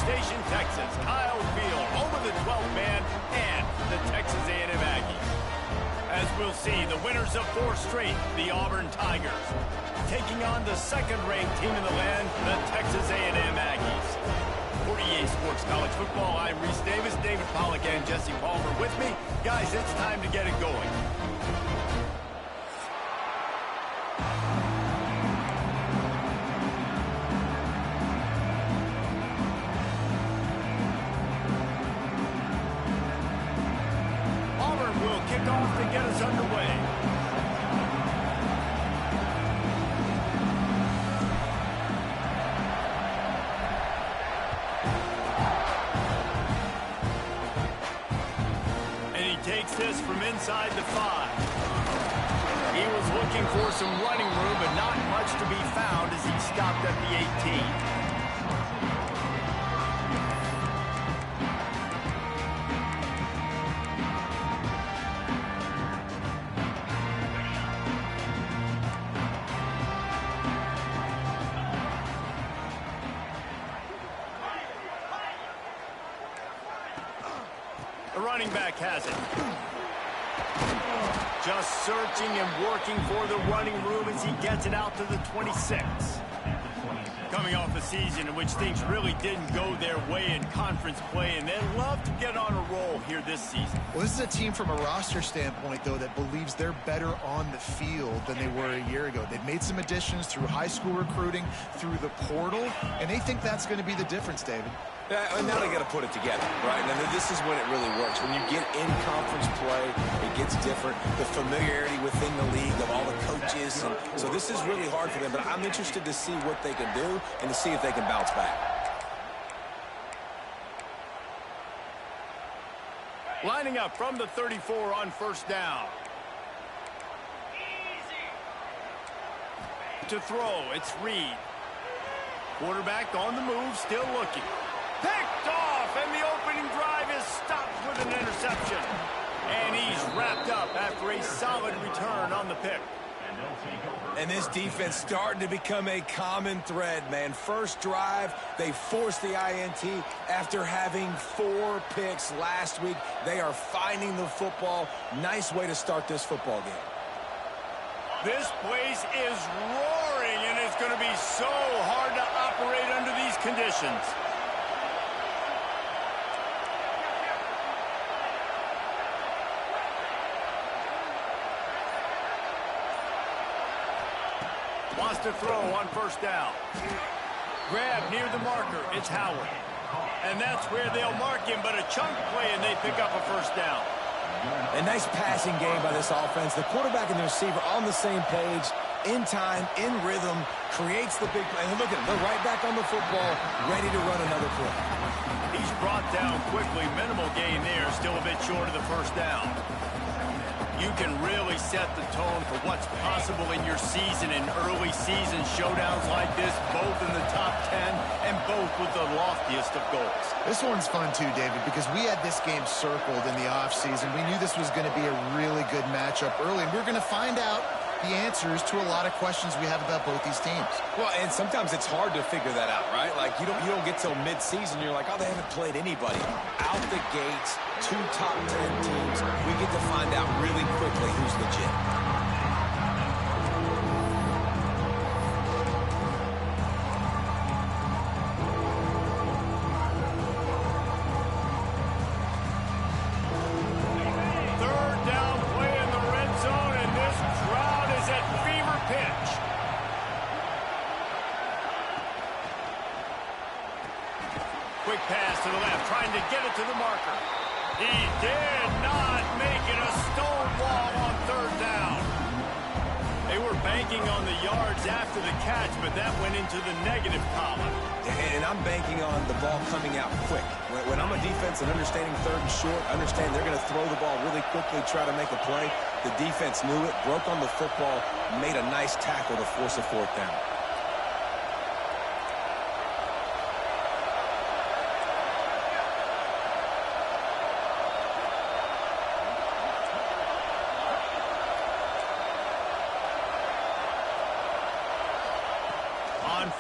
Station, Texas, Kyle Field, home of the 12th man and the Texas A&M Aggies. As we'll see, the winners of 4 straight, the Auburn Tigers, taking on the second-ranked team in the land, the Texas A&M Aggies. For EA Sports College Football, I'm Reese Davis, David Pollack, and Jesse Palmer with me. Guys, it's time to get it going. Auburn will kick off to get us underway. Takes this from inside the 5. He was looking for some running room, but not much to be found as he stopped at the 18. The running back has it. Just searching and working for the running room as he gets it out to the 26. Coming off a season in which things really didn't go their way in conference play, and they'd love to get on a roll here this season. Well, this is a team from a roster standpoint, though, that believes they're better on the field than they were a year ago. They've made some additions through high school recruiting, through the portal, and they think that's going to be the difference, David. Yeah, and now they got to put it together, right? And this is when it really works. When you get in conference play, it gets different. The familiarity within the league of all the coaches. And so this is really hard for them. But I'm interested to see what they can do and to see if they can bounce back. Lining up from the 34 on first down. To throw, it's Reed. Quarterback on the move, still looking. Picked off, and the opening drive is stopped with an interception. And he's wrapped up after a solid return on the pick. And this defense starting to become a common thread, man. First drive, they forced the INT after having 4 picks last week. They are finding the football. Nice way to start this football game. This place is roaring, and it's going to be so hard to operate under these conditions. Wants to throw on first down. Grab near the marker. It's Howard. And that's where they'll mark him, but a chunk play, and they pick up a first down. A nice passing game by this offense. The quarterback and the receiver on the same page, in time, in rhythm, creates the big play. And look at them. They're right back on the football, ready to run another play. He's brought down quickly. Minimal gain there. Still a bit short of the first down. You can really set the tone for what's possible in your season in early season showdowns like this, both in the top 10 and both with the loftiest of goals. This one's fun too, David, because we had this game circled in the offseason. We knew this was going to be a really good matchup early, and we're going to find out the answers to a lot of questions we have about both these teams. Well, and sometimes it's hard to figure that out, right? Like, you don't get till mid-season, you're like, oh, they haven't played anybody. Out the gates, 2 top 10 teams, we get to find out really quickly who's legit. Quick pass to the left, trying to get it to the marker. He did not make it a stone wall on third down. They were banking on the yards after the catch, but that went into the negative column. And I'm banking on the ball coming out quick. When I'm a defense and understanding third and short, understand they're going to throw the ball really quickly, try to make a play. The defense knew it, broke on the football, made a nice tackle to force a fourth down.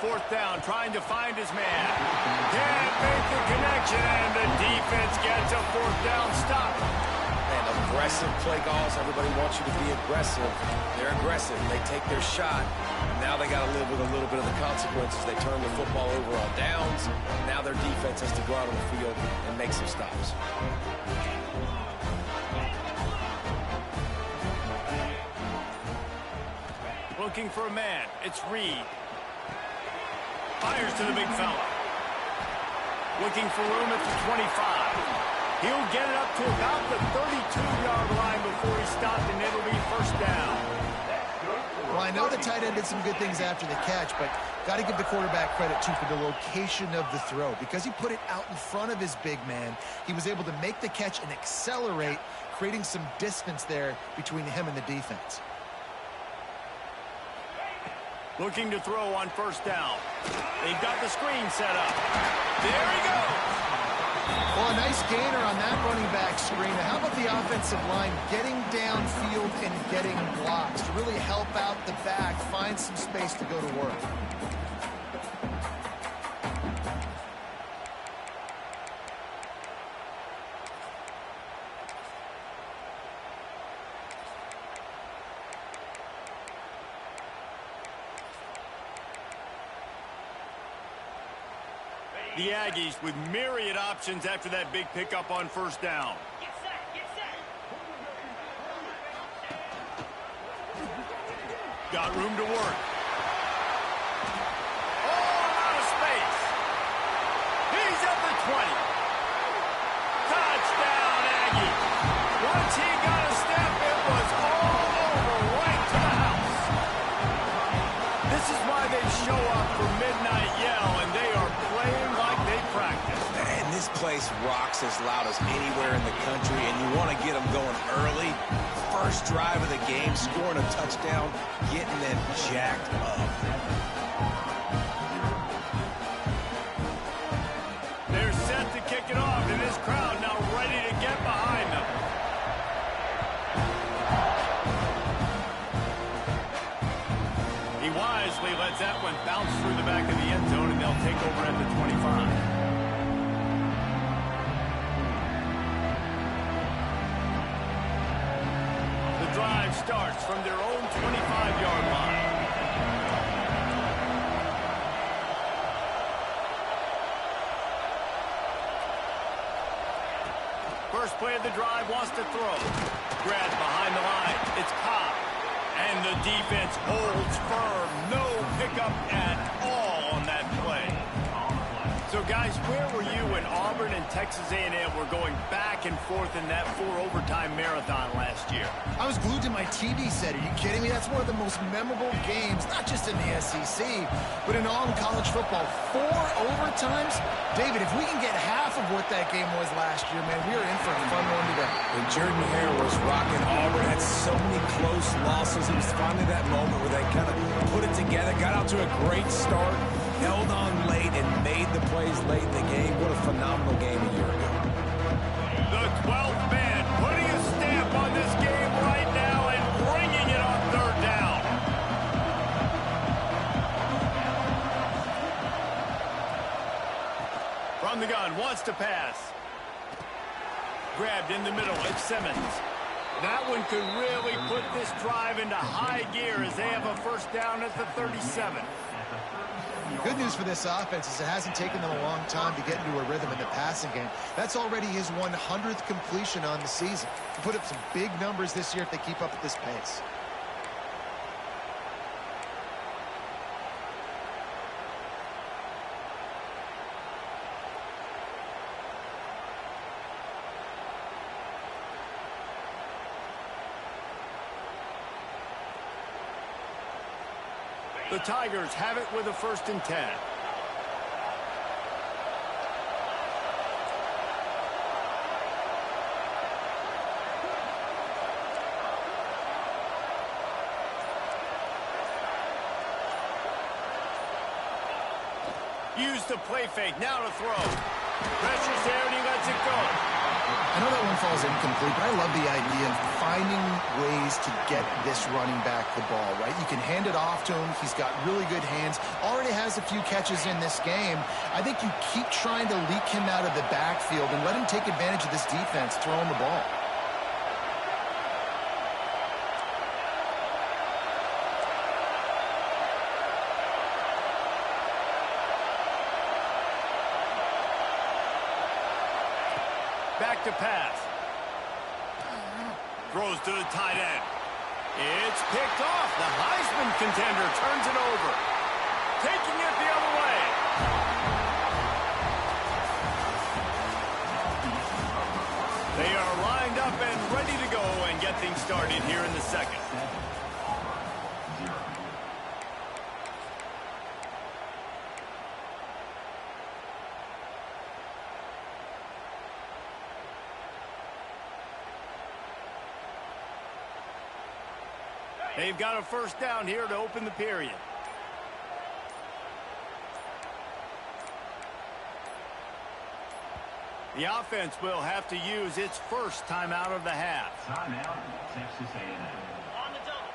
4th down, trying to find his man. Can't make the connection, and the defense gets a 4th down stop. And aggressive play calls. Everybody wants you to be aggressive. They're aggressive. They take their shot. Now they got to live with a little bit of the consequences. They turn the football over on downs. Now their defense has to go out on the field and make some stops. Looking for a man. It's Reed. Fires to the big fella. Looking for room at the 25. He'll get it up to about the 32-yard line before he's stopped, and it'll be 1st down. Well, I know the tight end did some good things after the catch, but got to give the quarterback credit, too, for the location of the throw. Because he put it out in front of his big man, he was able to make the catch and accelerate, creating some distance there between him and the defense. Looking to throw on 1st down. They've got the screen set up. There he goes. Well, a nice gainer on that running back screen. How about the offensive line getting downfield and getting blocks to really help out the back, find some space to go to work? The Aggies with myriad options after that big pickup on 1st down. Get set, get set. Got room to work. Oh, out of space. He's at the 20. Touchdown, Aggie. Once he got a step, it was all over, right to the house. This is why they show up for Midnight Yell, and they are playing like they practice. And this place rocks as loud as anywhere in the country, and you want to get them going early. First drive of the game, scoring a touchdown, getting them jacked up. They're set to kick it off, and this crowd now ready to get behind them. He wisely lets that one bounce through the back of the end zone, and they'll take over at the 25. Drive starts from their own 25-yard line. First play of the drive wants to throw. Grabbed behind the line. It's Cobb. And the defense holds firm. No pickup at all on that play. So, guys, where were you when Auburn and Texas A&M were going back and forth in that 4-overtime marathon last year? I was glued to my TV set. Are you kidding me? That's one of the most memorable games, not just in the SEC, but in all college football. 4 overtimes? David, if we can get half of what that game was last year, man, we are in for a fun one today. When Jordan Hare was rocking Auburn, had so many close losses. It was finally that moment where they kind of put it together, got out to a great start, held on late, and made the plays late in the game. What a phenomenal game a year ago. The 12th man putting a stamp on this game right now and bringing it on 3rd down. From the gun, wants to pass. Grabbed in the middle, it's Simmons. That one could really put this drive into high gear as they have a 1st down at the 37. Good news for this offense is it hasn't taken them a long time to get into a rhythm in the passing game. That's already his 100th completion on the season. He'll put up some big numbers this year if they keep up at this pace. The Tigers have it with a 1st and 10. Use the play fake, now to throw. Pressure's there and he lets it go. I know that one falls incomplete, but I love the idea of finding ways to get this running back the ball, right? You can hand it off to him. He's got really good hands. Already has a few catches in this game. I think you keep trying to leak him out of the backfield and let him take advantage of this defense throwing the ball. Back to pass. Throws to the tight end. It's picked off. The Heisman contender turns it over. Taking it the other way. They are lined up and ready to go and get things started here in the second. They've got a first down here to open the period. The offense will have to use its first timeout of the half. Timeout, Texas A&M. On the double.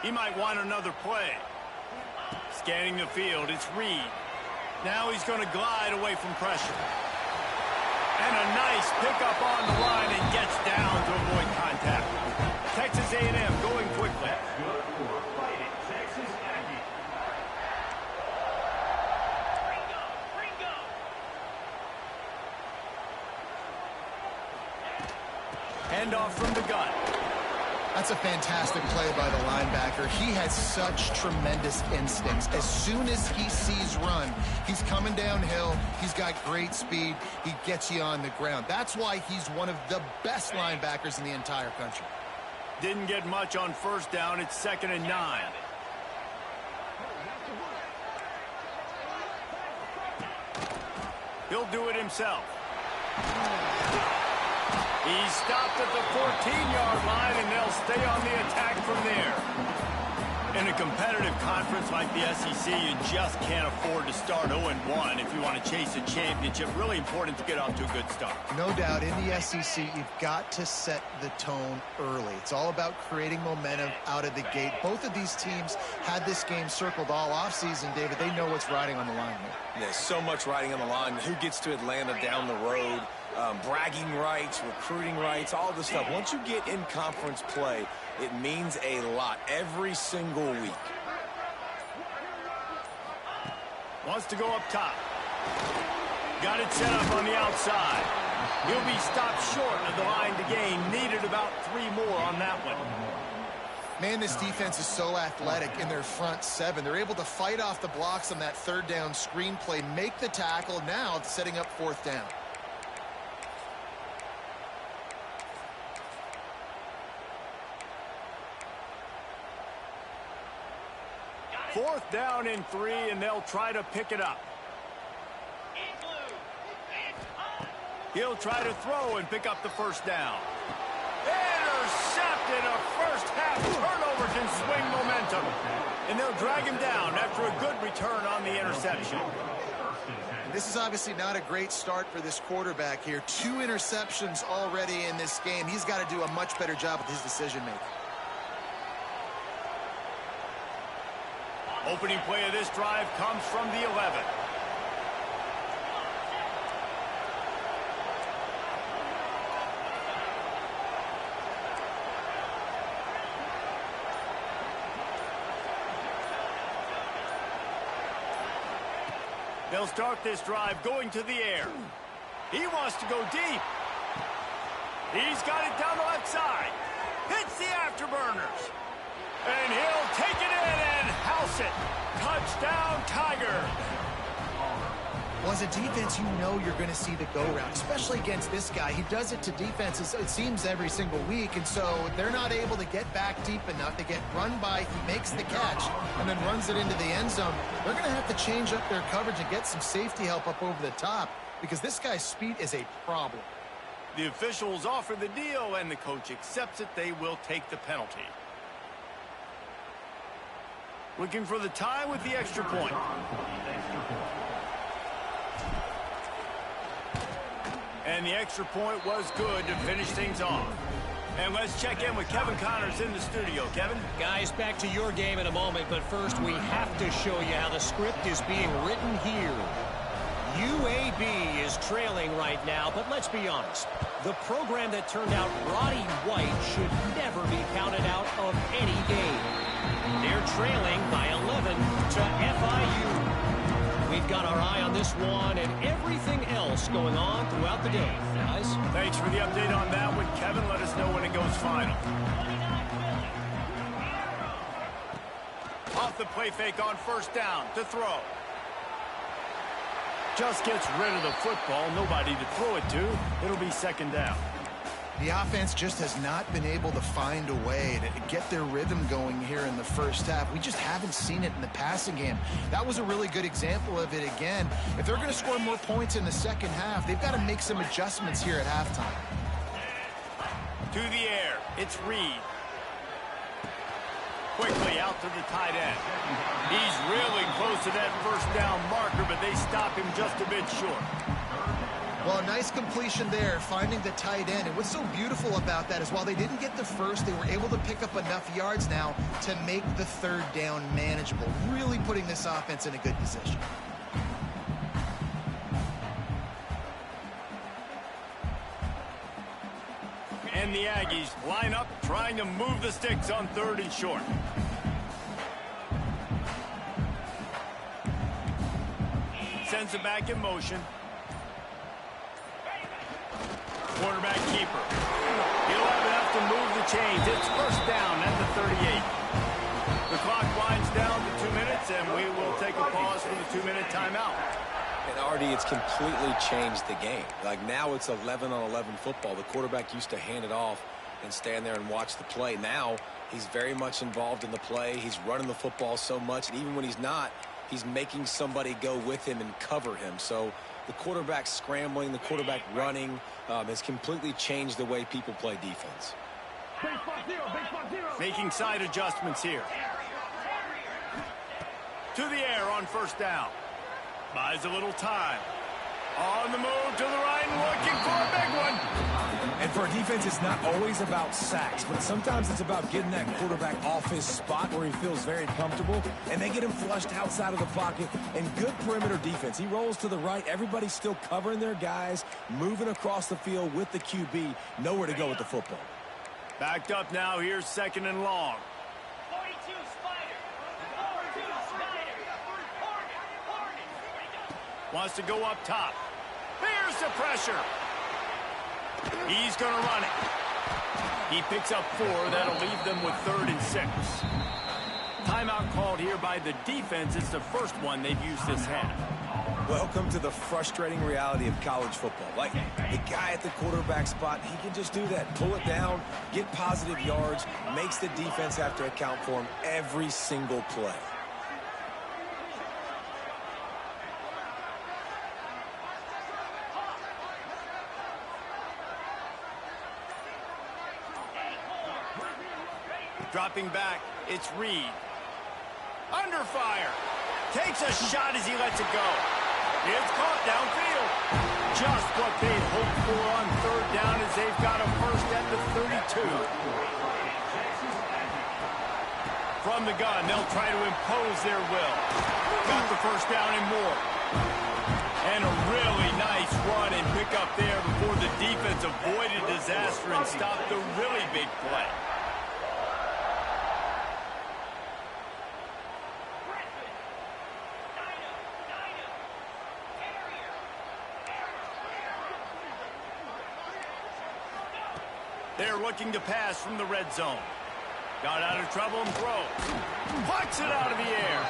He might want another play. Scanning the field, it's Reed. Now he's going to glide away from pressure. And a nice pickup on the line and gets down to avoid contact. Texas A&M going quickly. That's good for fighting Texas Aggie. Handoff from the gun. That's a fantastic play by the linebacker. He has such tremendous instincts. As soon as he sees run, he's coming downhill. He's got great speed. He gets you on the ground. That's why he's one of the best linebackers in the entire country. Didn't get much on first down. It's 2nd and 9. He'll do it himself. He's stopped at the 14-yard line, and they'll stay on the attack from there. In a competitive conference like the SEC, you just can't afford to start 0-1 if you want to chase a championship. Really important to get off to a good start. No doubt, in the SEC, you've got to set the tone early. It's all about creating momentum out of the gate. Both of these teams had this game circled all offseason, David. They know what's riding on the line here. There's so much riding on the line. Who gets to Atlanta down the road? Bragging rights, recruiting rights, all this stuff. Once you get in conference play, it means a lot every single week. Wants to go up top. Got it set up on the outside. He'll be stopped short of the line to gain. Needed about 3 more on that one. Man, this defense is so athletic in their front 7. They're able to fight off the blocks on that 3rd down screen play, make the tackle, now setting up 4th down. Fourth down and 3, and they'll try to pick it up. He'll try to throw and pick up the first down. Intercepted. A first half turnover can swing momentum. And they'll drag him down after a good return on the interception. This is obviously not a great start for this quarterback here. 2 interceptions already in this game. He's got to do a much better job with his decision-making. Opening play of this drive comes from the 11. They'll start this drive going to the air. He wants to go deep. He's got it down the left side. Hits the afterburners. And he'll take it in and house it. Touchdown, Tiger. Well, as a defense, you know you're going to see the go route, especially against this guy. He does it to defenses, it seems, every single week, and so they're not able to get back deep enough. They get run by, he makes the catch, and then runs it into the end zone. They're going to have to change up their coverage and get some safety help up over the top because this guy's speed is a problem. The officials offer the deal, and the coach accepts it. They will take the penalty. Looking for the tie with the extra point. And the extra point was good to finish things off. And let's check in with Kevin Connors in the studio. Kevin? Guys, back to your game in a moment, but first we have to show you how the script is being written here. UAB is trailing right now, but let's be honest. The program that turned out Roddy White should never be counted out of any game. They're trailing by 11 to FIU. We've got our eye on this one and everything else going on throughout the day. Guys? Thanks for the update on that one, Kevin. Let us know when it goes final. Off the play fake on first down to throw. Just gets rid of the football. Nobody to throw it to. It'll be second down. The offense just has not been able to find a way to get their rhythm going here in the first half. We just haven't seen it in the passing game. That was a really good example of it again. If they're going to score more points in the second half, they've got to make some adjustments here at halftime. To the air, it's Reed. Quickly out to the tight end. He's really close to that first down marker, but they stop him just a bit short. Well, a nice completion there, finding the tight end. And what's so beautiful about that is while they didn't get the first, they were able to pick up enough yards now to make the third down manageable, really putting this offense in a good position. And the Aggies line up, trying to move the sticks on third and short. Sends it back in motion. Quarterback keeper. He'll have enough to move the chains. It's first down at the 38. The clock winds down to 2 minutes, and we will take a pause for the 2-minute timeout. And Artie, it's completely changed the game. Like now it's 11-on-11 football. The quarterback used to hand it off and stand there and watch the play. Now he's very much involved in the play. He's running the football so much, and even when he's not, he's making somebody go with him and cover him. So the quarterback scrambling, the quarterback running has completely changed the way people play defense. Making side adjustments here. To the air on first down. Buys a little time. On the move to the right and looking for a big one. And for a defense, it's not always about sacks, but sometimes it's about getting that quarterback off his spot where he feels very comfortable, and they get him flushed outside of the pocket. And good perimeter defense. He rolls to the right. Everybody's still covering their guys, moving across the field with the QB. Nowhere to go with the football. Backed up now. Here's second and long. 42 Spider. 42 Spider. Wants to go up top. Here's the pressure. He's going to run it. He picks up 4. That'll leave them with 3rd and 6. Timeout called here by the defense. It's the first one they've used this half. Welcome to the frustrating reality of college football. Like, the guy at the quarterback spot, he can just do that. Pull it down, get positive yards, makes the defense have to account for him every single play. Dropping back, it's Reed. Under fire. Takes a shot as he lets it go. It's caught downfield. Just what they'd hoped for on third down as they've got a first at the 32. From the gun, they'll try to impose their will. Got the first down and more. And a really nice run and pick up there before the defense avoided disaster and stopped the really big play. They're looking to pass from the red zone. Got out of trouble and throws. Pucks it out of the air.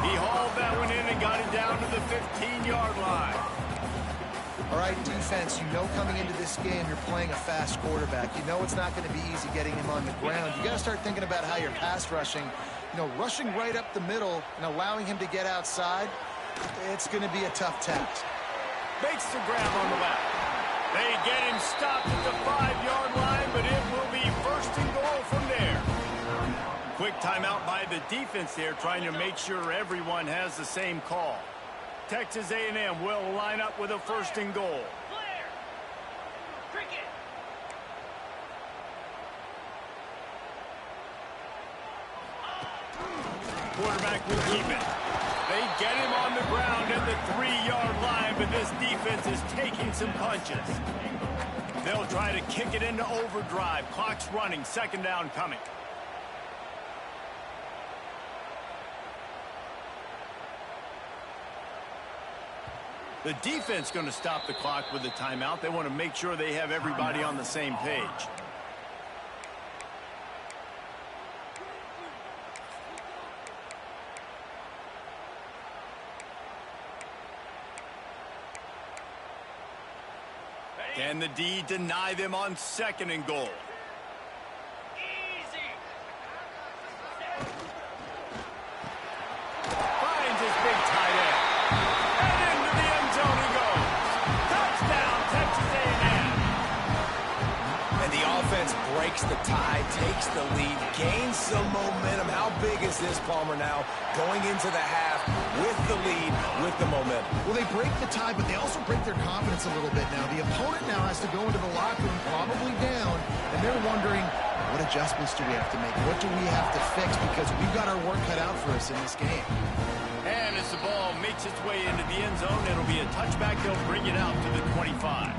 He hauled that one in and got it down to the 15-yard line. All right, defense, you know coming into this game you're playing a fast quarterback. You know it's not going to be easy getting him on the ground. You got to start thinking about how you're pass rushing. You know, rushing right up the middle and allowing him to get outside, it's going to be a tough task. Makes the grab on the left. They get him stopped at the 5-yard line, but it will be first and goal from there. Quick timeout by the defense there, trying to make sure everyone has the same call. Texas A&M will line up with a first and goal. quarterback will keep it. They get him on the ground at the 3-yard line, but this defense is taking some punches. They'll try to kick it into overdrive. Clock's running. Second down coming. The defense going to stop the clock with the timeout. They want to make sure they have everybody on the same page. Can the D deny them on 2nd and goal? Easy. Finds his big tight end. And into the end zone he goes. Touchdown, Texas A&M. And the offense breaks the tie, takes the lead, gains some momentum. How big is this, Palmer, now? Going into the half with the lead, with the momentum. Well, they break the tie, but they also break their confidence a little bit now. The opponent now has to go into the locker room probably down, and they're wondering, what adjustments do we have to make? What do we have to fix? Because we've got our work cut out for us in this game. And as the ball makes its way into the end zone, it'll be a touchback. They'll bring it out to the 25.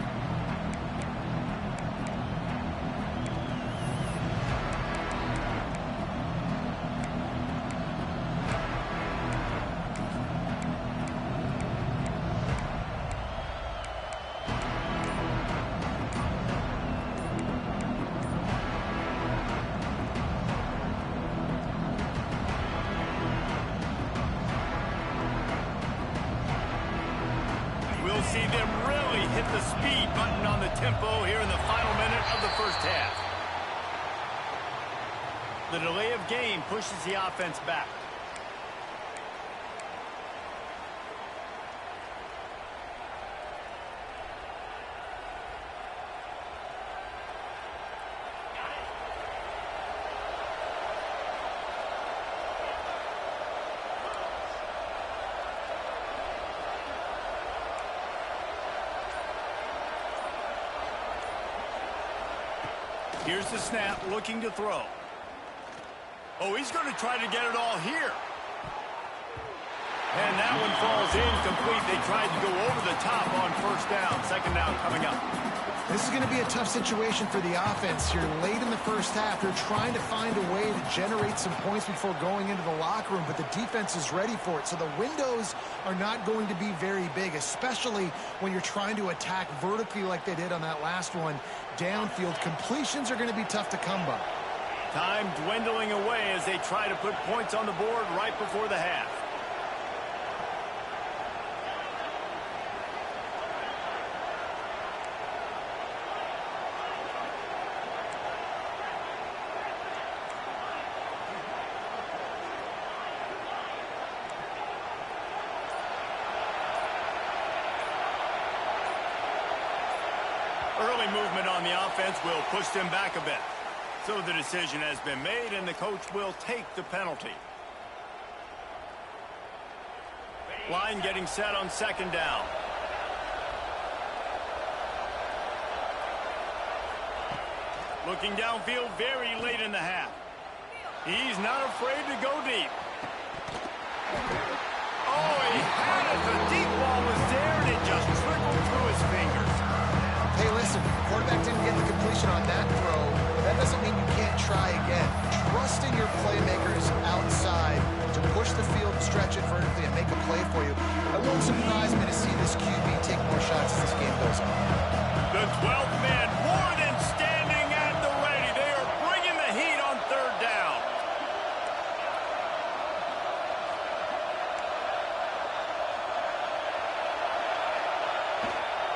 We'll see them really hit the speed button on the tempo here in the final minute of the first half. The delay of game pushes the offense back. Here's the snap, looking to throw. Oh, he's going to try to get it all here. And that one falls incomplete. They tried to go over the top on 1st down. 2nd down coming up. This is going to be a tough situation for the offense here. Late in the first half, they're trying to find a way to generate some points before going into the locker room, but the defense is ready for it. So the windows are not going to be very big, especially when you're trying to attack vertically like they did on that last one. Downfield completions are going to be tough to come by. Time dwindling away as they try to put points on the board right before the half. Early movement on the offense will push them back a bit. So the decision has been made, and the coach will take the penalty. Line getting set on 2nd down. Looking downfield very late in the half. He's not afraid to go deep. Oh, he had it. The deep ball was there, and it just trickled through his fingers. Hey, listen, quarterback didn't get the completion on that throw. That doesn't mean you can't try again. Trust in your playmakers outside to push the field, stretch it vertically, and make a play for you. It won't surprise me to see this QB take more shots as this game goes on. The 12th man more than standing at the ready. They are bringing the heat on 3rd down.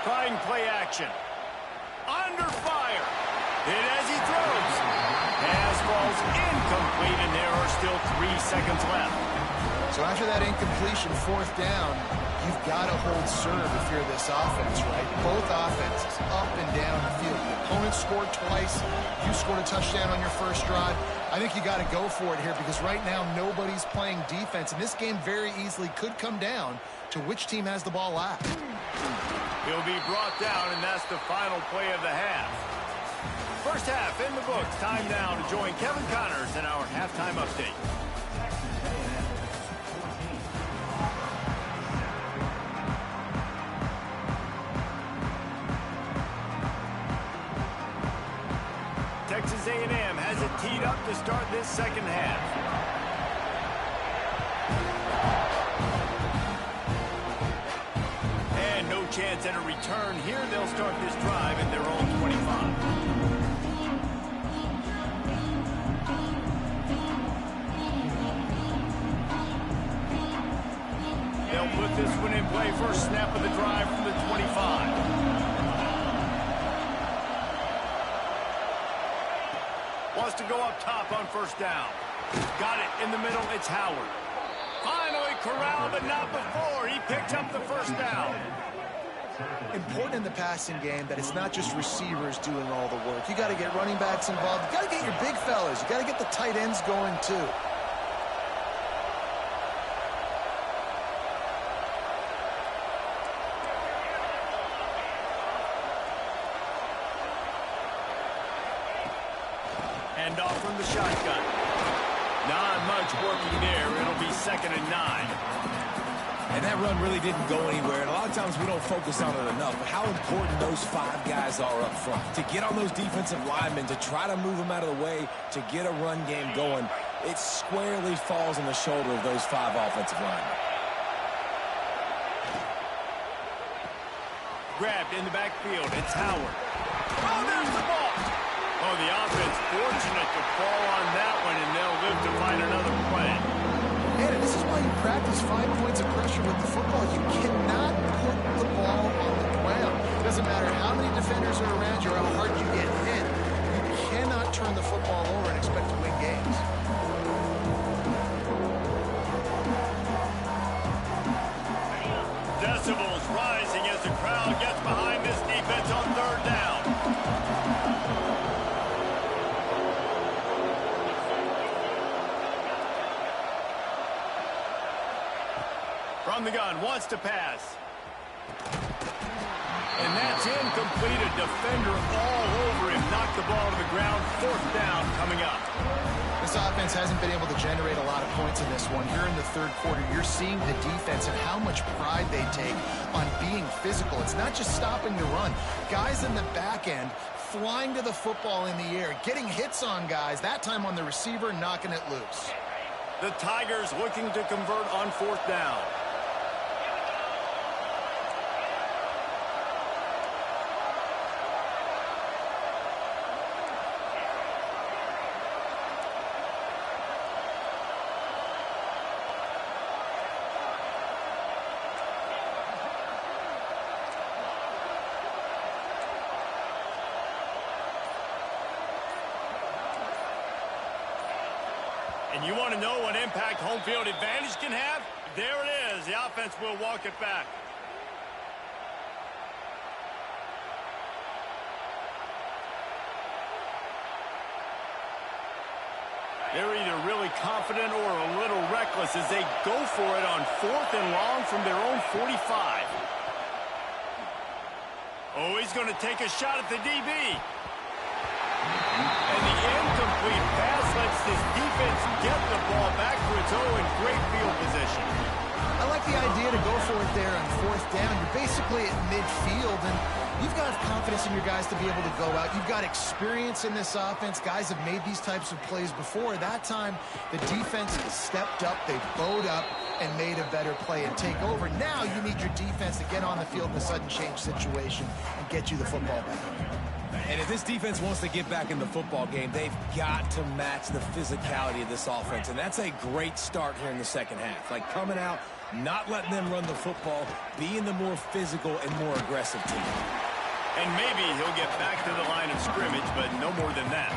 Trying play action. Under fire. Hit as he throws. Pass falls incomplete, and there are still 3 seconds left. So after that incompletion, 4th down, you've got to hold serve if you're this offense, right? Both offenses up and down the field. The opponent scored twice. You scored a touchdown on your first drive. I think you got to go for it here because right now nobody's playing defense, and this game very easily could come down to which team has the ball last. He'll be brought down, and that's the final play of the half. First half in the books. Time now to join Kevin Connors in our halftime update. teed up to start this second half. And no chance at a return here. They'll start this drive at their own 25. They'll put this one in play. First snap of the drive from the 25. Wants to go up top on first down. Got it in the middle. It's Howard. Finally corralled, but not before. He picked up the first down. Important in the passing game that it's not just receivers doing all the work. You got to get running backs involved. You got to get your big fellas. You got to get the tight ends going too. And off from the shotgun. Not much working there. It'll be 2nd and 9. And that run really didn't go anywhere. And a lot of times we don't focus on it enough. But how important those 5 guys are up front. To get on those defensive linemen, to try to move them out of the way, to get a run game going, it squarely falls on the shoulder of those 5 offensive linemen. Grabbed in the backfield. It's Howard. Oh, there's the ball. Oh, the offense fortunate to fall on that one, and they'll live to find another play. And this is why you practice 5 points of pressure with the football. You cannot put the ball on the ground. It doesn't matter how many defenders are around you or how hard you get hit. You cannot turn the football over and expect to win games. Decibels rising as the crowd gets behind this defense on 3rd down. From the gun, wants to pass. And that's incomplete. A defender all over him. Knocked the ball to the ground. 4th down coming up. This offense hasn't been able to generate a lot of points in this one. Here in the 3rd quarter, you're seeing the defense and how much pride they take on being physical. It's not just stopping the run. Guys in the back end flying to the football in the air, getting hits on guys, that time on the receiver, knocking it loose. The Tigers looking to convert on 4th down. And you want to know what impact home field advantage can have? There it is. The offense will walk it back. They're either really confident or a little reckless as they go for it on 4th and long from their own 45. Oh, he's going to take a shot at the DB. And the incomplete pass lets this defense get the ball back to its own in great field position. I like the idea to go for it there on 4th down. You're basically at midfield, and you've got confidence in your guys to be able to go out. You've got experience in this offense. Guys have made these types of plays before. That time, the defense stepped up, they bowed up, and made a better play and take over. Now you need your defense to get on the field in a sudden change situation and get you the football back. And if this defense wants to get back in the football game, they've got to match the physicality of this offense. And that's a great start here in the second half. Like coming out, not letting them run the football, being the more physical and more aggressive team. And maybe he'll get back to the line of scrimmage, but no more than that.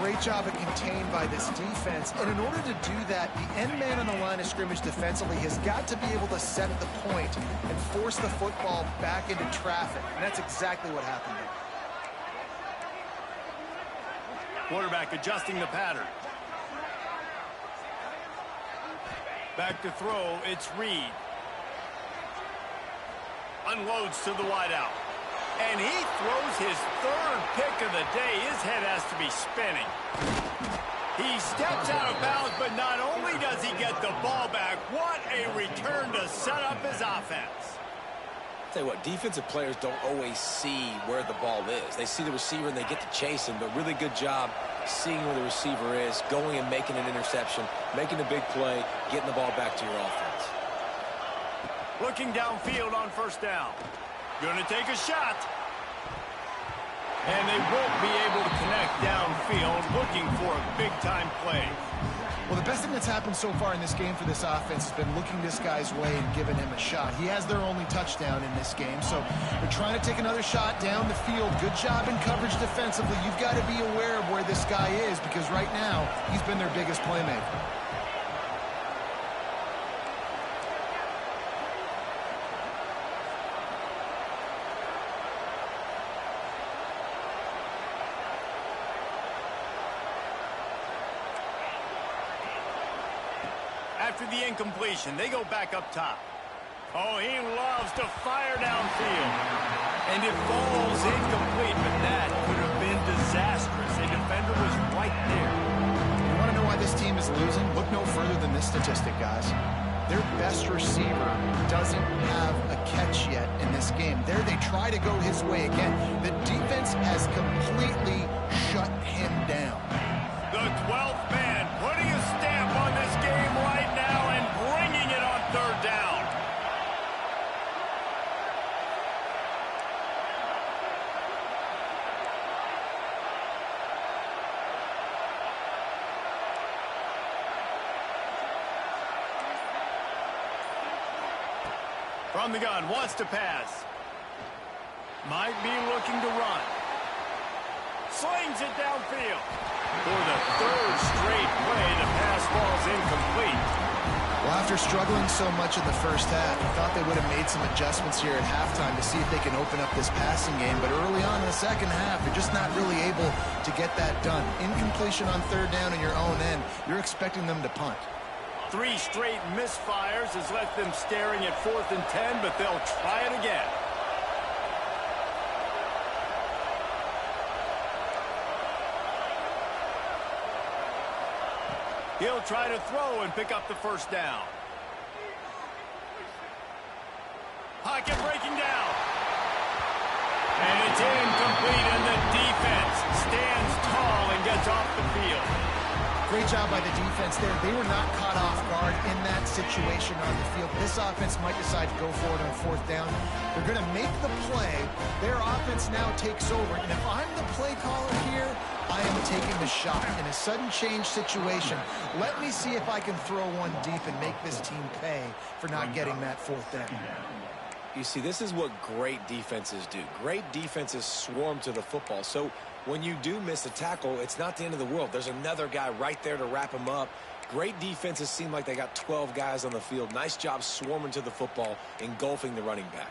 Great job at contained by this defense. And in order to do that, the end man on the line of scrimmage defensively has got to be able to set the point and force the football back into traffic. And that's exactly what happened there. Quarterback adjusting the pattern. Back to throw, it's Reed. Unloads to the wideout. And he throws his 3rd pick of the day. His head has to be spinning. He steps out of bounds, but not only does he get the ball back, what a return to set up his offense. Tell you what, defensive players don't always see where the ball is. They see the receiver and they get to chase him, but really good job seeing where the receiver is, going and making an interception, making a big play, getting the ball back to your offense. Looking downfield on first down. Going to take a shot. And they won't be able to connect downfield, looking for a big-time play. Well, the best thing that's happened so far in this game for this offense has been looking this guy's way and giving him a shot. He has their only touchdown in this game, so they're trying to take another shot down the field. Good job in coverage defensively. You've got to be aware of where this guy is because right now he's been their biggest playmaker. After the incompletion, they go back up top. Oh, he loves to fire downfield. And it falls incomplete, but that could have been disastrous. A defender was right there. You want to know why this team is losing? Look no further than this statistic, guys. Their best receiver doesn't have a catch yet in this game. There they try to go his way again. The defense has completely shut him down. The 12th man putting a stamp on this game right now and bringing it on third down. From the gun, wants to pass. Might be looking to run. Slings it downfield. For the third straight play, the pass falls incomplete. Well, after struggling so much in the first half, I thought they would have made some adjustments here at halftime to see if they can open up this passing game. But early on in the second half, they're just not really able to get that done. Incompletion on third down in your own end, you're expecting them to punt. 3 straight misfires has left them staring at 4th and 10, but they'll try it again. He'll try to throw and pick up the first down. Pocket breaking down. And it's incomplete, and the defense stands tall and gets off the field. Great job by the defense there. They were not caught off guard in that situation on the field. This offense might decide to go for it on 4th down. They're going to make the play. Their offense now takes over. And if I'm the play caller here, I am taking the shot. In a sudden change situation, let me see if I can throw one deep and make this team pay for not getting that 4th down. You see, this is what great defenses do. Great defenses swarm to the football. So when you do miss a tackle, it's not the end of the world. There's another guy right there to wrap him up. Great defenses seem like they got 12 guys on the field. Nice job swarming to the football, engulfing the running back.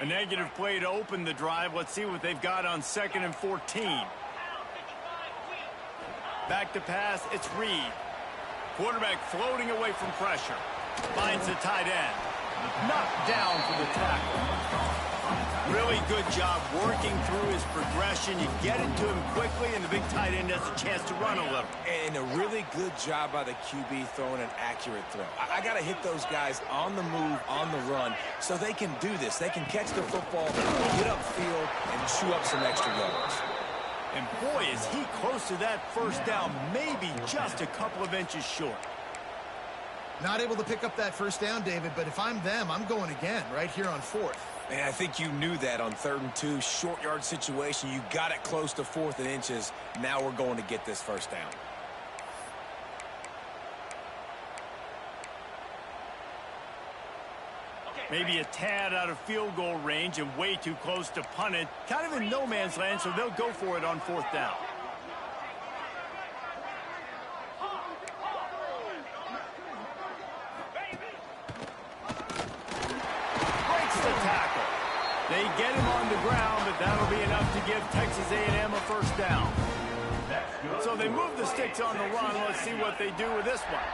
A negative play to open the drive. Let's see what they've got on 2nd and 14. Back to pass, it's Reed. Quarterback floating away from pressure. Finds the tight end. Knocked down for the tackle. Really good job working through his progression. You get it to him quickly, and the big tight end has a chance to run a little. And a really good job by the QB throwing an accurate throw. I got to hit those guys on the move, on the run, so they can do this. They can catch the football, get upfield, and chew up some extra yards. And boy, is he close to that first down, maybe just a couple of inches short. Not able to pick up that first down, David, but if I'm them, I'm going again right here on 4th. Man, I think you knew that on 3rd and 2, short yard situation. You got it close to 4th and inches. Now we're going to get this first down. Maybe a tad out of field goal range and way too close to punt it. Kind of in no man's land, so they'll go for it on 4th down. Breaks the tackle. They get him on the ground, but that'll be enough to give Texas A&M a first down. So they move the sticks on the run. Let's see what they do with this one.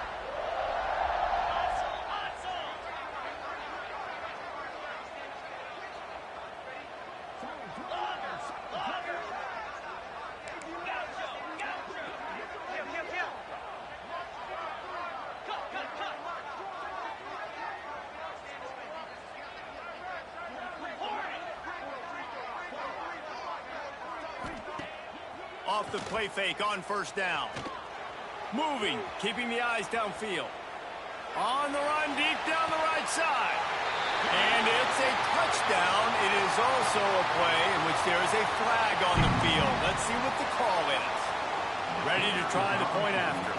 Off the play fake on first down. Moving, keeping the eyes downfield. On the run, deep down the right side. And it's a touchdown. It is also a play in which there is a flag on the field. Let's see what the call is. Ready to try the point after.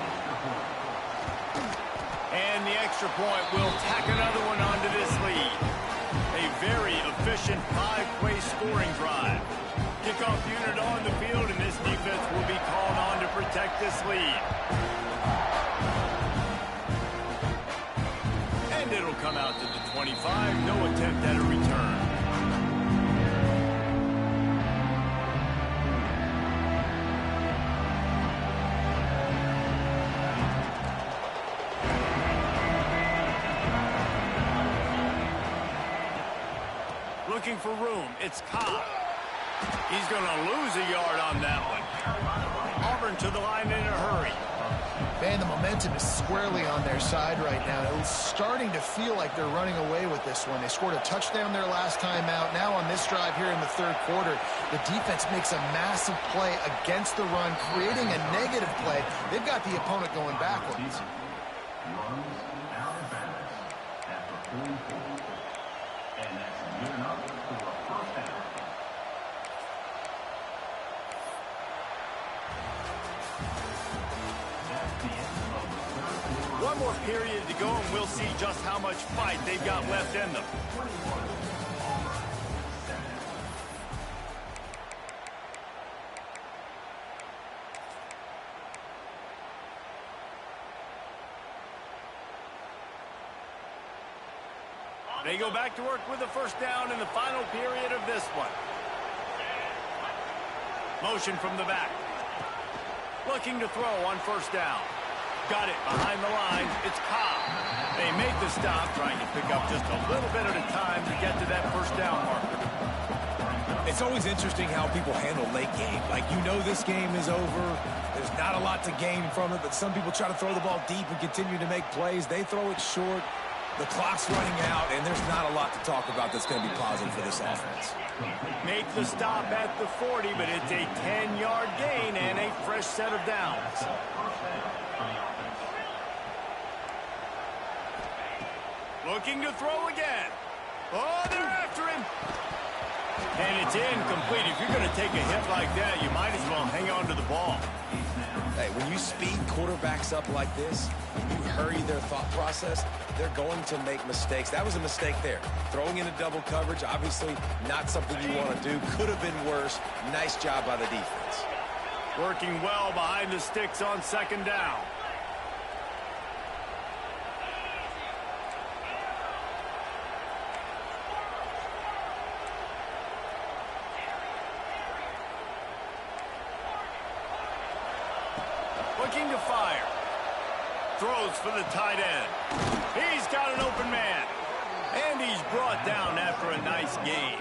And the extra point will tack another one onto this lead. A very efficient 5-play scoring drive. Kickoff unit on the field, and this defense will be called on to protect this lead. And it'll come out to the 25. No attempt at a return. Looking for room. It's Cobb. He's going to lose a yard on that one. Auburn to the line in a hurry. Man, the momentum is squarely on their side right now. It's starting to feel like they're running away with this one. They scored a touchdown their last time out. Now on this drive here in the third quarter, the defense makes a massive play against the run, creating a negative play. They've got the opponent going backwards. One more period to go, and we'll see just how much fight they've got left in them. They go back to work with the first down in the final period of this one. Motion from the back. Looking to throw on first down. Got it behind the lines. It's Cobb. They make the stop, trying to pick up just a little bit at a time to get to that first down marker. It's always interesting how people handle late game. Like, you know this game is over. There's not a lot to gain from it, but some people try to throw the ball deep and continue to make plays. They throw it short. The clock's running out, and there's not a lot to talk about that's going to be positive for this offense. Make the stop at the 40, but it's a 10-yard gain and a fresh set of downs. Looking to throw again. Oh, they're after him. And it's incomplete. If you're going to take a hit like that, you might as well hang on to the ball. Hey, when you speed quarterbacks up like this, you hurry their thought process, they're going to make mistakes. That was a mistake there. Throwing into double coverage, obviously not something you want to do. Could have been worse. Nice job by the defense. Working well behind the sticks on second down. Looking to fire. Throws for the tight end. He's got an open man. And he's brought down after a nice gain.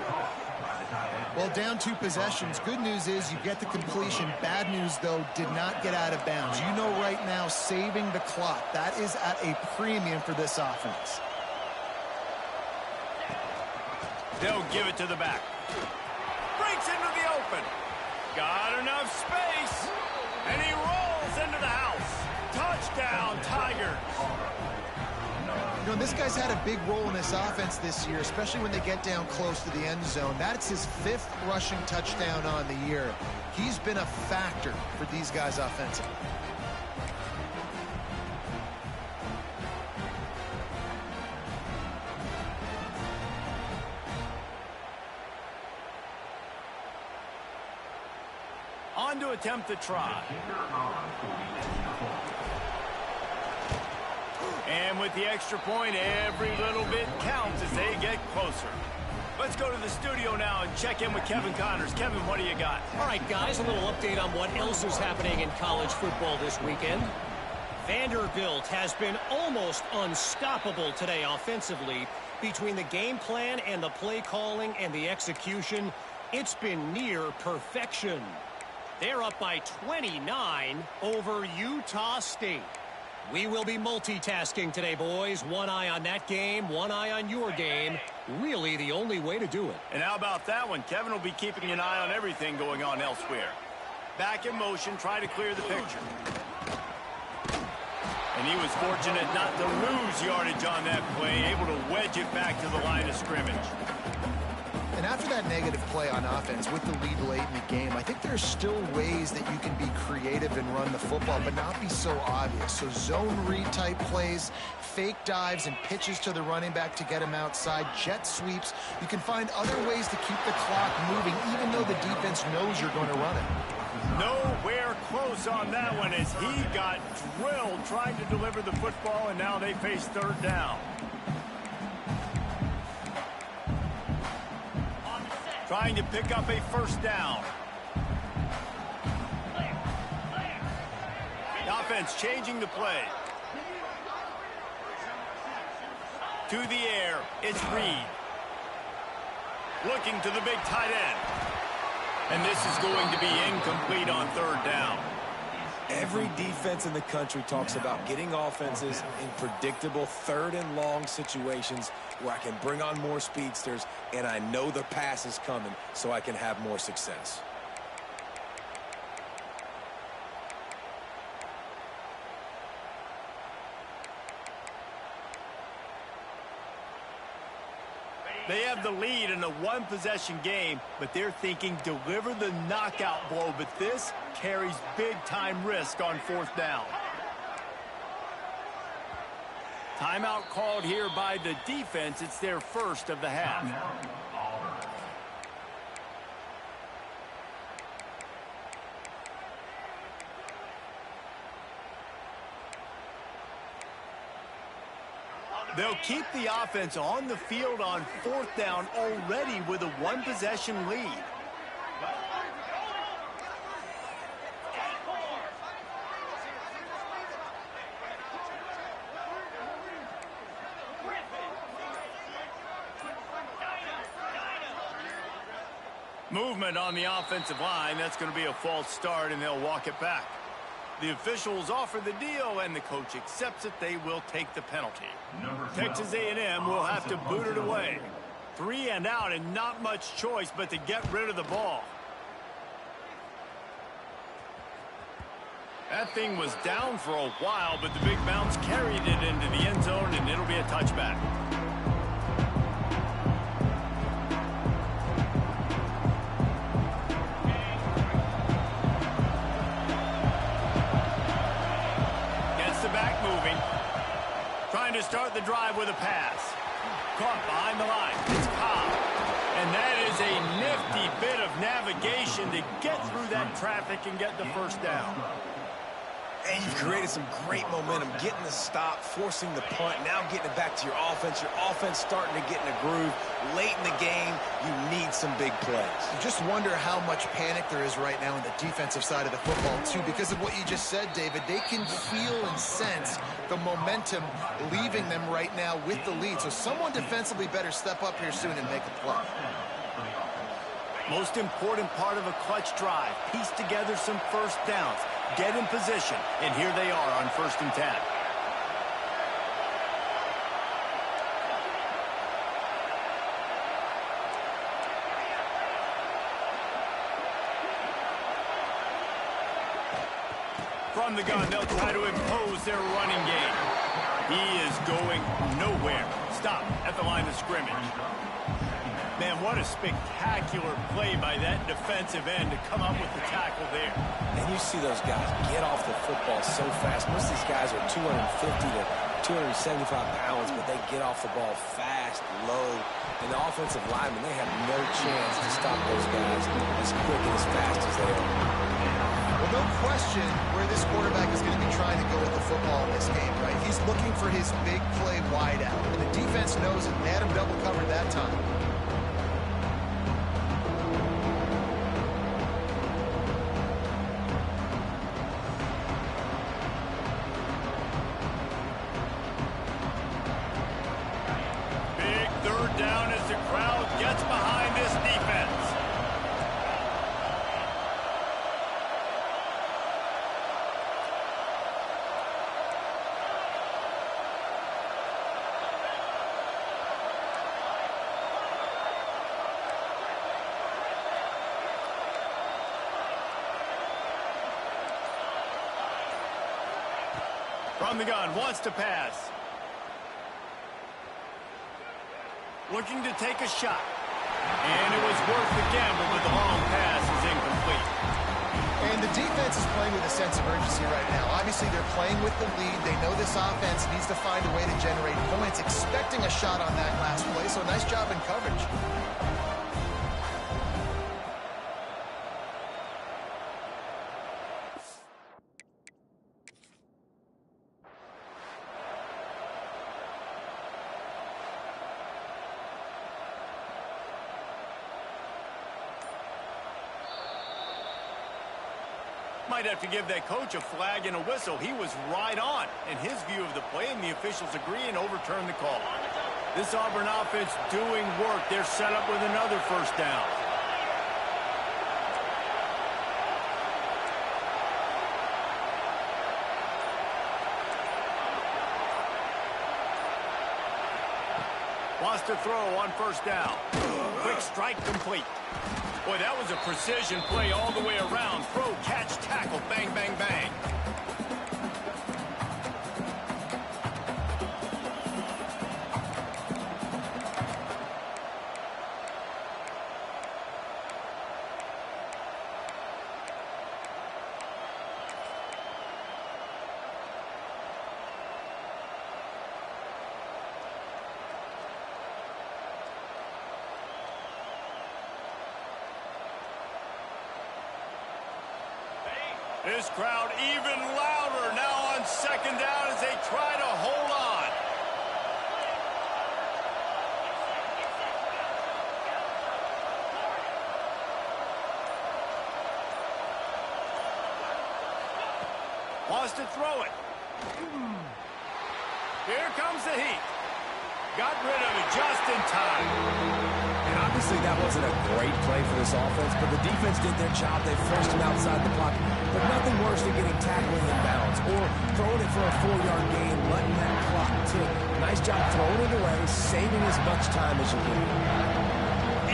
Well, down 2 possessions. Good news is you get the completion. Bad news, though, did not get out of bounds. You know right now, saving the clock. That is at a premium for this offense. They'll give it to the back. Breaks into the open. Got enough space. And he rolls into the house. Touchdown, Tigers. You know, this guy's had a big role in this offense this year, especially when they get down close to the end zone. That's his 5th rushing touchdown on the year. He's been a factor for these guys offensively. On to attempt the try. And with the extra point, every little bit counts as they get closer. Let's go to the studio now and check in with Kevin Connors. Kevin, what do you got? All right, guys, a little update on what else is happening in college football this weekend. Vanderbilt has been almost unstoppable today offensively. Between the game plan and the play calling and the execution, it's been near perfection. They're up by 29 over Utah State. We will be multitasking today, boys. One eye on that game, one eye on your game. Really the only way to do it. And how about that one? Kevin will be keeping an eye on everything going on elsewhere. Back in motion, try to clear the picture. And he was fortunate not to lose yardage on that play, able to wedge it back to the line of scrimmage. And after that negative play on offense with the lead late in the game, I think there's still ways that you can be creative and run the football, but not be so obvious. So zone read type plays, fake dives and pitches to the running back to get him outside, jet sweeps. You can find other ways to keep the clock moving, even though the defense knows you're going to run it. Nowhere close on that one as he got drilled trying to deliver the football, and now they face third down. Trying to pick up a first down. The offense changing the play. To the air, it's Reed. Looking to the big tight end. And this is going to be incomplete on third down. Every defense in the country talks about getting offenses in predictable third and long situations where I can bring on more speedsters and I know the pass is coming so I can have more success. They have the lead in a one-possession game, but they're thinking deliver the knockout blow, but this carries big-time risk on fourth down. Timeout called here by the defense. It's their first of the half. They'll keep the offense on the field on fourth down already with a one-possession lead. Movement on the offensive line. That's going to be a false start, and they'll walk it back. The officials offer the deal, and the coach accepts it. They will take the penalty. Texas A&M will have to boot it away. 3 and out, and not much choice but to get rid of the ball. That thing was down for a while, but the big bounce carried it into the end zone, and it'll be a touchback. Trying to start the drive with a pass. Caught behind the line. It's Cobb. And that is a nifty bit of navigation to get through that traffic and get the first down. And you've created some great momentum, getting the stop, forcing the punt, now getting it back to your offense. Your offense starting to get in a groove. Late in the game, you need some big plays. You just wonder how much panic there is right now on the defensive side of the football, too, because of what you just said, David. They can feel and sense the momentum leaving them right now with the lead. So someone defensively better step up here soon and make a play. Most important part of a clutch drive. Piece together some first downs. Get in position. And here they are on 1st and 10. From the gun, they'll try to impose their running game. He is going nowhere. Stop at the line of scrimmage. Man, what a spectacular play by that defensive end to come up with the tackle there. And you see those guys get off the football so fast. Most of these guys are 250 to 275 pounds, but they get off the ball fast, low. And the offensive linemen, they have no chance to stop those guys as quick and as fast as they are. Well, no question where this quarterback is going to be trying to go with the football in this game, right? He's looking for his big play wide out. And the defense knows it. They had him double covered that time. Down as the crowd gets behind this defense. From the gun, wants to pass. Looking to take a shot. And it was worth the gamble, but the long pass is incomplete. And the defense is playing with a sense of urgency right now. Obviously, they're playing with the lead. They know this offense needs to find a way to generate points, expecting a shot on that last play, so nice job in coverage. Might have to give that coach a flag and a whistle. He was right on in his view of the play, and the officials agree and overturn the call. This Auburn offense doing work. They're set up with another first down. Wants to throw on first down. Quick strike complete. Boy, that was a precision play all the way around. Throw, catch, tackle, bang, bang, bang. This crowd even louder now on second down as they try to hold on. Wants to throw it. Here comes the heat. Got rid of it just in time. Obviously, that wasn't a great play for this offense, but the defense did their job. They forced him outside the pocket. But nothing worse than getting tackled in bounds or throwing it for a 4-yard gain, letting that clock tick. Nice job throwing it away, saving as much time as you can.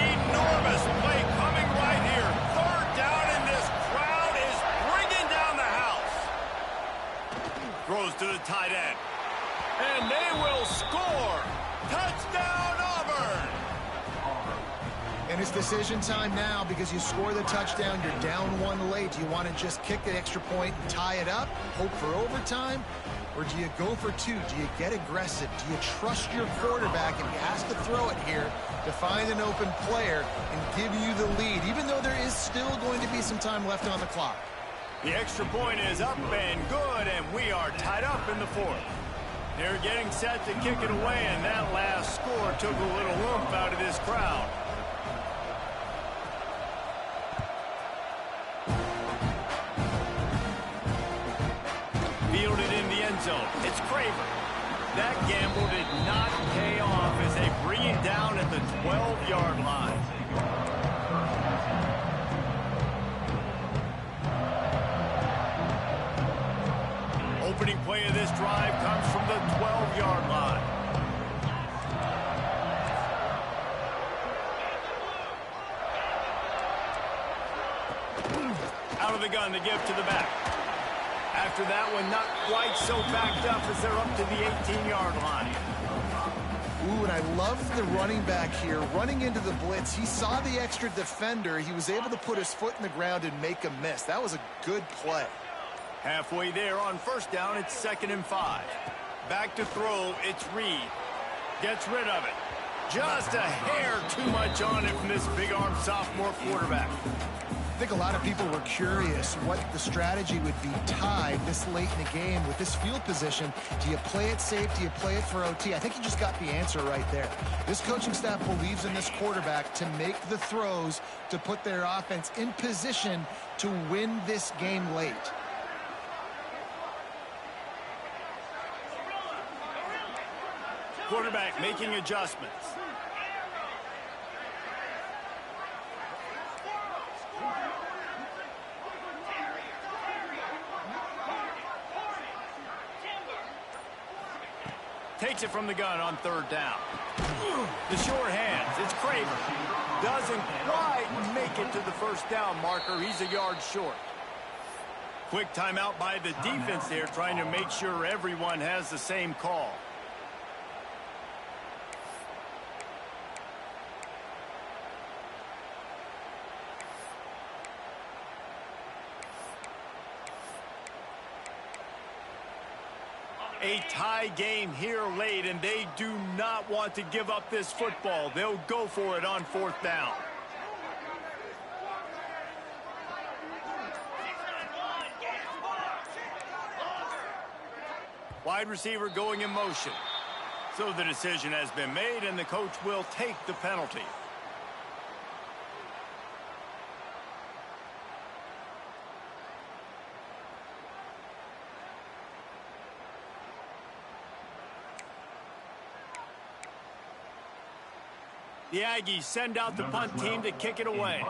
Enormous play coming right here. Third down, and this crowd is bringing down the house. Throws to the tight end. And they will score. Touchdown, Auburn. And it's decision time now because you score the touchdown, you're down one late. Do you want to just kick the extra point and tie it up, hope for overtime? Or do you go for two? Do you get aggressive? Do you trust your quarterback if he has to throw it here to find an open player and give you the lead, even though there is still going to be some time left on the clock? The extra point is up and good, and we are tied up in the fourth. They're getting set to kick it away, and that last score took a little oomph out of this crowd. Fielded in the end zone. It's Craver. That gamble did not pay off as they bring it down at the 12-yard line. Opening play of this drive comes from the 12-yard line. Out of the gun to give to the back. After that one, not quite so backed up as they're up to the 18-yard line. Ooh, and I love the running back here. Running into the blitz, he saw the extra defender. He was able to put his foot in the ground and make a miss. That was a good play. Halfway there on first down, it's 2nd and 5. Back to throw, it's Reed. Gets rid of it. Just a hair too much on it from this big-arm sophomore quarterback. I think a lot of people were curious what the strategy would be tied this late in the game with this field position. Do you play it safe? Do you play it for OT? I think you just got the answer right there. This coaching staff believes in this quarterback to make the throws to put their offense in position to win this game late. Quarterback making adjustments. Takes it from the gun on third down. The short hands, it's Craver. Doesn't quite make it to the first down marker. He's a yard short. Quick timeout by the defense there, trying to make sure everyone has the same call. A tie game here late, and they do not want to give up this football. They'll go for it on 4th down. Wide receiver going in motion. So the decision has been made, and the coach will take the penalty. The Aggies send out the punt team to kick it away.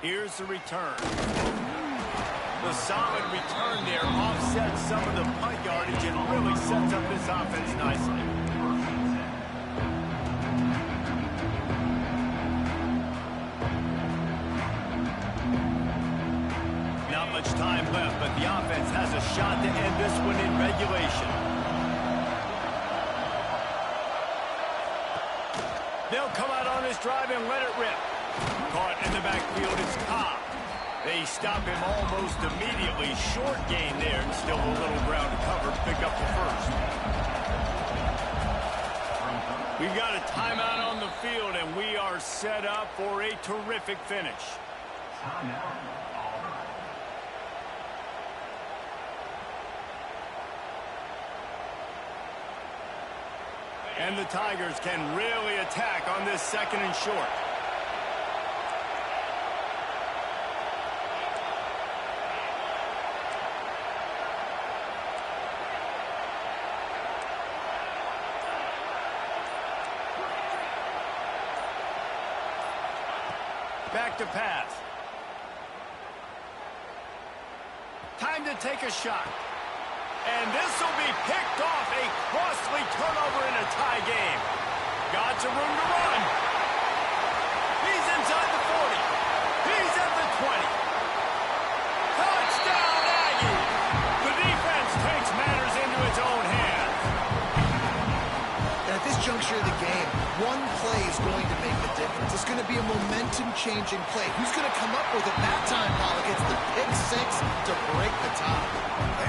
Here's the return. The solid return there offsets some of the punt yardage and really sets up this offense nicely. Not much time left, but the offense has a shot to end this one in regulation. They'll come out on this drive and let it rip. Caught in the backfield, it's Cobb. They stop him almost immediately. Short gain there, and still a little ground to cover to pick up the first. We've got a timeout on the field, and we are set up for a terrific finish. And the Tigers can really attack on this 2nd and short. Back to pass. Time to take a shot. And this will be picked off. A costly turnover in a tie game. Got some room to run. He's inside the 40. He's at the 20. Touchdown, Aggies. The defense takes matters into its own hands. And at this juncture of the game, one play is going to make the difference. It's going to be a momentum-changing play. Who's going to come up with it that time, Pollock? It's the pick 6 to break the tie.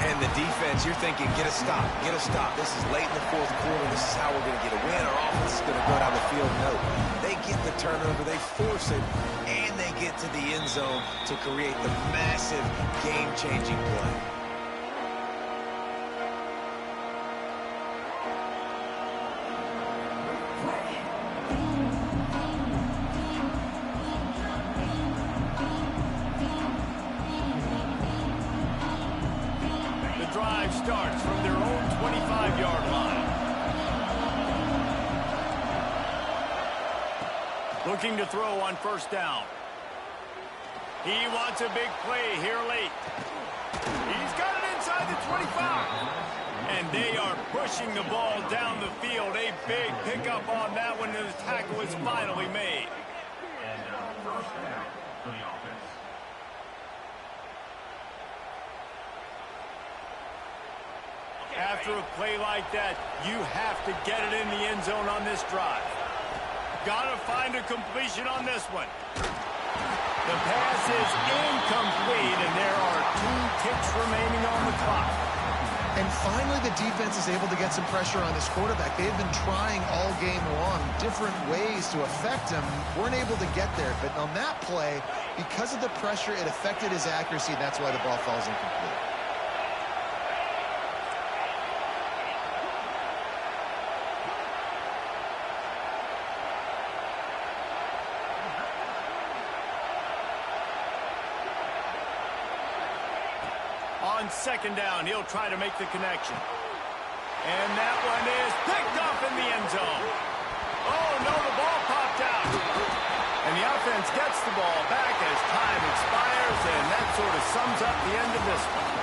And the defense, you're thinking, get a stop, get a stop. This is late in the 4th quarter. This is how we're going to get a win. Our offense is going to go down the field. No, they get the turnover, they force it, and they get to the end zone to create the massive game-changing play. Starts from their own 25-yard line. Looking to throw on 1st down. He wants a big play here late. He's got it inside the 25. And they are pushing the ball down the field. A big pickup on that one, and the tackle is finally made. And 1st down for the offense. After a play like that, you have to get it in the end zone on this drive. Got to find a completion on this one. The pass is incomplete, and there are 2 ticks remaining on the clock. And finally, the defense is able to get some pressure on this quarterback. They've been trying all game long different ways to affect him. Weren't able to get there, but on that play, because of the pressure, it affected his accuracy, and that's why the ball falls incomplete. On 2nd down, he'll try to make the connection. And that one is picked up in the end zone. Oh, no, the ball popped out. And the offense gets the ball back as time expires, and that sort of sums up the end of this one.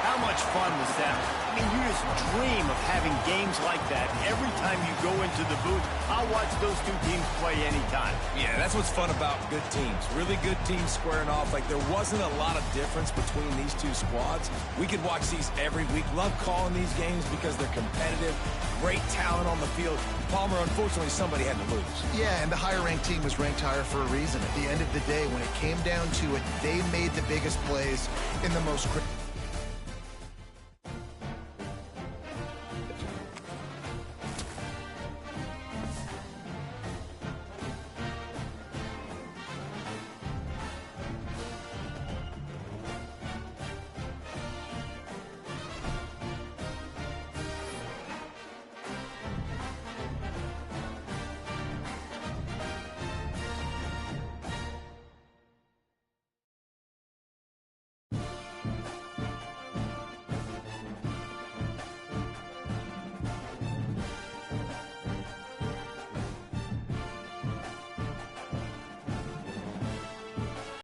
How much much fun was that? I mean, you just dream of having games like that every time you go into the booth. I'll watch those two teams play anytime. Yeah, that's what's fun about good teams. Really good teams squaring off. Like, there wasn't a lot of difference between these two squads. We could watch these every week. Love calling these games because they're competitive. Great talent on the field. Palmer, unfortunately, somebody had to lose. Yeah, and the higher-ranked team was ranked higher for a reason. At the end of the day, when it came down to it, they made the biggest plays in the most critical.